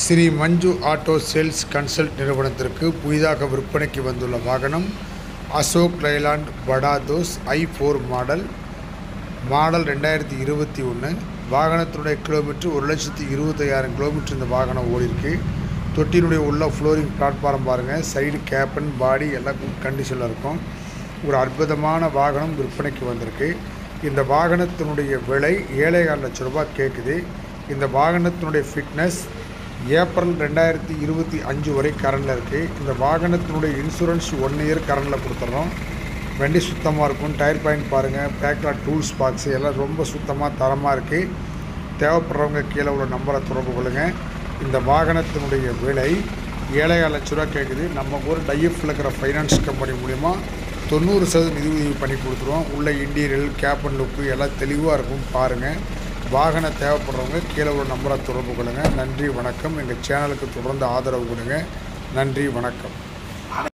Sri Manju auto sales consult நிறுவனத்திற்கு புதிதாக விற்பனைக்கு வந்துள்ள வாகனம் Ashok Leyland Bada Dost i4 model 2021. வாகனத்தினுடைய கிலோமீட்டர் 1,25,000 கிலோமீட்டர் இந்த வாகனம் ஓடிருக்கு. தொட்டியினுடைய உள்ள ஃப்ளோரிங் பிளாட்ஃபார்ம் பாருங்கள், சைடு கேப்பன் பாடி எல்லாம் குட் கண்டிஷனில் இருக்கும். ஒரு அற்புதமான வாகனம் விற்பனைக்கு வந்திருக்கு. இந்த வாகனத்தினுடைய விலை 7,4 லட்சம் ரூபாய் கேட்குது. இந்த வாகனத்தினுடைய ஃபிட்னஸ் ஏப்ரல் 2025 வரை கரண்டில் இருக்குது. இந்த வாகனத்தினுடைய இன்சூரன்ஸ் 1 இயர் கரண்டில் கொடுத்துட்றோம். வண்டி சுத்தமாக இருக்கும். டயர் பாயிண்ட் பாருங்கள், பேக்கில் டூல்ஸ் பாக்ஸு எல்லாம் ரொம்ப சுத்தமாக தரமாக இருக்குது. தேவைப்படுறவங்க கீழே உள்ள நம்பரை தொடர்பு கொள்ளுங்கள். இந்த வாகனத்தினுடைய விலை 7,4 லட்ச ரூபா கேட்குது. நம்ம ஊர் டைஎஃப்ல இருக்கிற ஃபைனான்ஸ் கம்பெனி மூலிமா 90% நிதி உதவி பண்ணி கொடுத்துருவோம். உள்ள இன்டீரியல் கேப்பன் லுக்கு எல்லாம் தெளிவாக இருக்கும். பாருங்கள், வாகனம் தேவைப்படுறவங்க கீழே உள்ள நம்பரை தொடர்பு கொள்ளுங்கள். நன்றி, வணக்கம். எங்கள் சேனலுக்கு தொடர்ந்து ஆதரவு கொடுங்க. நன்றி, வணக்கம்.